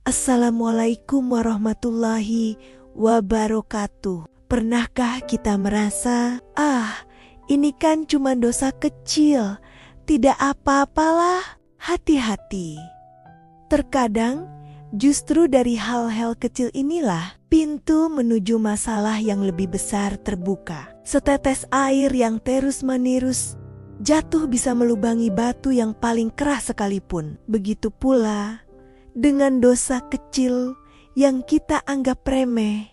Assalamualaikum warahmatullahi wabarakatuh. Pernahkah kita merasa, ini kan cuma dosa kecil, tidak apa-apalah, hati-hati. Terkadang justru dari hal-hal kecil inilah pintu menuju masalah yang lebih besar terbuka. Setetes air yang terus-menerus jatuh bisa melubangi batu yang paling keras sekalipun. Begitu pula dengan dosa kecil yang kita anggap remeh,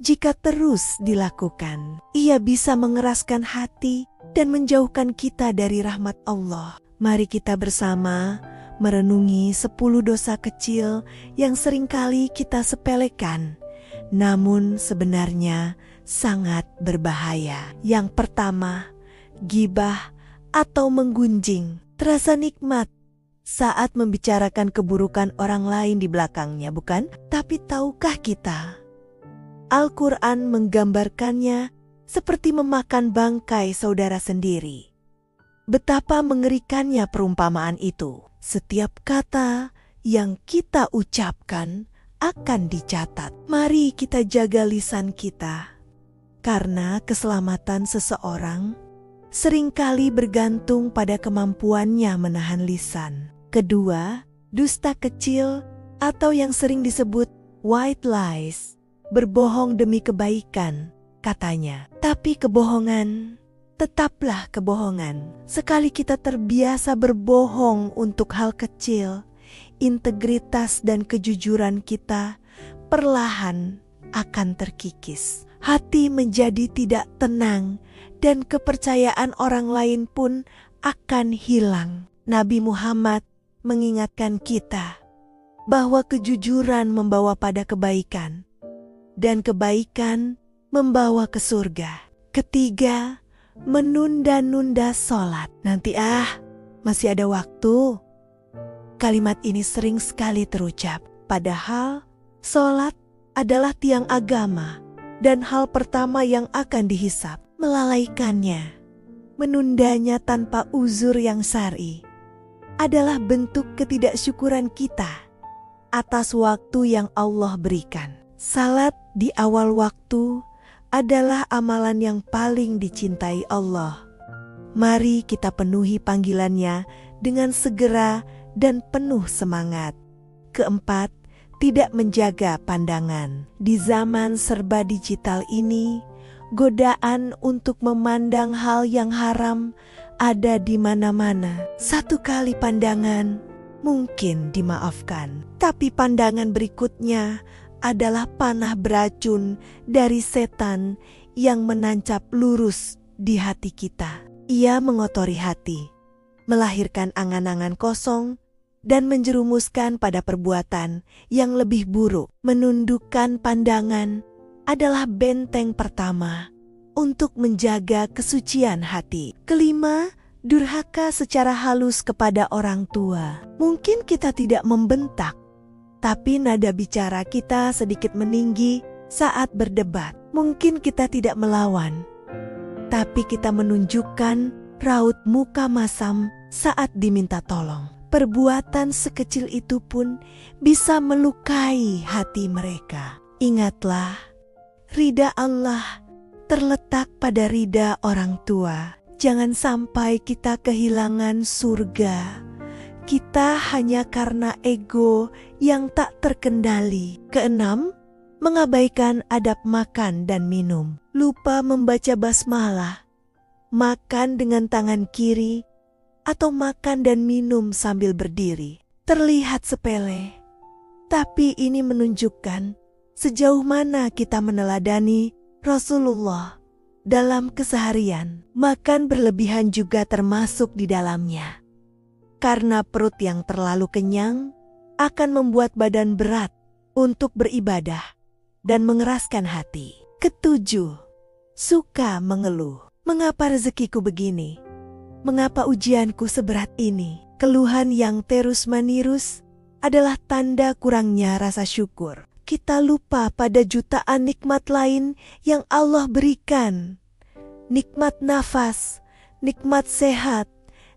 jika terus dilakukan, ia bisa mengeraskan hati dan menjauhkan kita dari rahmat Allah. Mari kita bersama merenungi 10 dosa kecil yang seringkali kita sepelekan, namun sebenarnya sangat berbahaya. Yang pertama, ghibah atau menggunjing. Terasa nikmat saat membicarakan keburukan orang lain di belakangnya, bukan? Tapi tahukah kita, Al-Quran menggambarkannya seperti memakan bangkai saudara sendiri. Betapa mengerikannya perumpamaan itu. Setiap kata yang kita ucapkan akan dicatat. Mari kita jaga lisan kita, karena keselamatan seseorang seringkali bergantung pada kemampuannya menahan lisan. Kedua, dusta kecil atau yang sering disebut white lies, berbohong demi kebaikan, katanya. Tapi kebohongan tetaplah kebohongan. Sekali kita terbiasa berbohong untuk hal kecil, integritas dan kejujuran kita perlahan akan terkikis. Hati menjadi tidak tenang dan kepercayaan orang lain pun akan hilang. Nabi Muhammad mengingatkan kita bahwa kejujuran membawa pada kebaikan dan kebaikan membawa ke surga. Ketiga, menunda-nunda sholat. Nanti masih ada waktu. Kalimat ini sering sekali terucap, padahal sholat adalah tiang agama dan hal pertama yang akan dihisab. Melalaikannya, menundanya tanpa uzur yang syar'i adalah bentuk ketidaksyukuran kita atas waktu yang Allah berikan. Salat di awal waktu adalah amalan yang paling dicintai Allah. Mari kita penuhi panggilannya dengan segera dan penuh semangat. Keempat, tidak menjaga pandangan. Di zaman serba digital ini, godaan untuk memandang hal yang haram ada di mana-mana. Satu kali pandangan mungkin dimaafkan, tapi pandangan berikutnya adalah panah beracun dari setan yang menancap lurus di hati kita. Ia mengotori hati, melahirkan angan-angan kosong, dan menjerumuskan pada perbuatan yang lebih buruk. Menundukkan pandangan adalah benteng pertama untuk menjaga kesucian hati. Kelima, durhaka secara halus kepada orang tua. Mungkin kita tidak membentak, tapi nada bicara kita sedikit meninggi saat berdebat. Mungkin kita tidak melawan, tapi kita menunjukkan raut muka masam saat diminta tolong. Perbuatan sekecil itu pun bisa melukai hati mereka. Ingatlah, ridha Allah terletak pada ridha orang tua. Jangan sampai kita kehilangan surga kita hanya karena ego yang tak terkendali. Keenam, mengabaikan adab makan dan minum. Lupa membaca basmalah, makan dengan tangan kiri, atau makan dan minum sambil berdiri. Terlihat sepele, tapi ini menunjukkan sejauh mana kita meneladani Rasulullah dalam keseharian. Makan berlebihan juga termasuk di dalamnya, karena perut yang terlalu kenyang akan membuat badan berat untuk beribadah dan mengeraskan hati. Ketujuh, suka mengeluh. Mengapa rezekiku begini? Mengapa ujianku seberat ini? Keluhan yang terus-menerus adalah tanda kurangnya rasa syukur. Kita lupa pada jutaan nikmat lain yang Allah berikan. Nikmat nafas, nikmat sehat,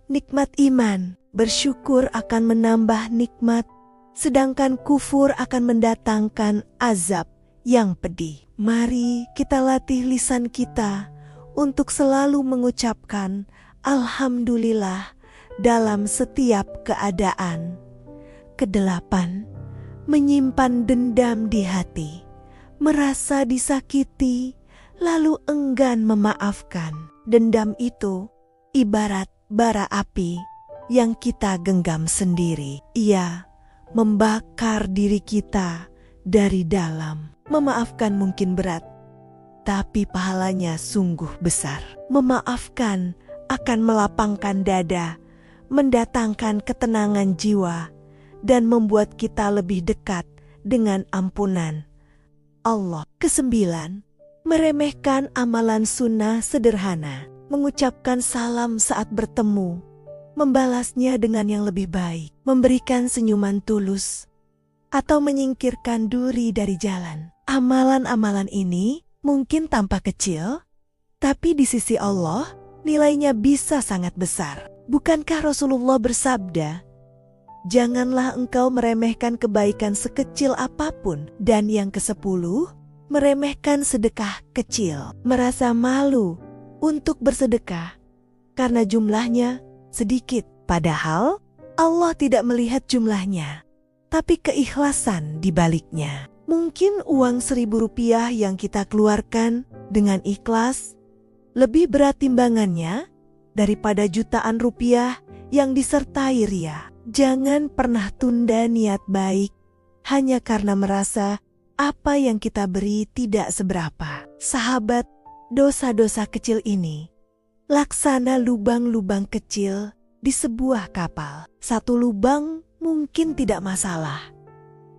nikmat iman. Bersyukur akan menambah nikmat sedangkan kufur akan mendatangkan azab yang pedih. Mari kita latih lisan kita untuk selalu mengucapkan Alhamdulillah dalam setiap keadaan. Kedelapan, menyimpan dendam di hati, merasa disakiti, lalu enggan memaafkan. Dendam itu ibarat bara api yang kita genggam sendiri. Ia membakar diri kita dari dalam. Memaafkan mungkin berat, tapi pahalanya sungguh besar. Memaafkan akan melapangkan dada, mendatangkan ketenangan jiwa, dan membuat kita lebih dekat dengan ampunan Allah. Kesembilan, meremehkan amalan sunnah sederhana, mengucapkan salam saat bertemu, membalasnya dengan yang lebih baik, memberikan senyuman tulus, atau menyingkirkan duri dari jalan. Amalan-amalan ini mungkin tampak kecil, tapi di sisi Allah nilainya bisa sangat besar. Bukankah Rasulullah bersabda, "Janganlah engkau meremehkan kebaikan sekecil apapun." Dan yang ke-10, meremehkan sedekah kecil. Merasa malu untuk bersedekah karena jumlahnya sedikit. Padahal Allah tidak melihat jumlahnya, tapi keikhlasan di baliknya. Mungkin uang Rp1.000 yang kita keluarkan dengan ikhlas lebih berat timbangannya daripada jutaan rupiah yang disertai ria. Jangan pernah tunda niat baik hanya karena merasa apa yang kita beri tidak seberapa. Sahabat, dosa-dosa kecil ini laksana lubang-lubang kecil di sebuah kapal. Satu lubang mungkin tidak masalah,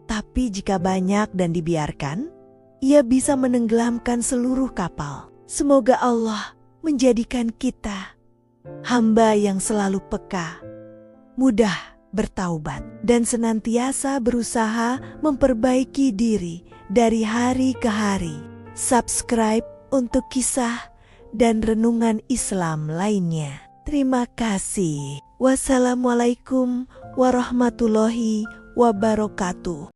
tapi jika banyak dan dibiarkan, ia bisa menenggelamkan seluruh kapal. Semoga Allah menjadikan kita hamba yang selalu peka, mudah bertaubat, dan senantiasa berusaha memperbaiki diri dari hari ke hari. Subscribe untuk kisah dan renungan Islam lainnya. Terima kasih. Wassalamualaikum warahmatullahi wabarakatuh.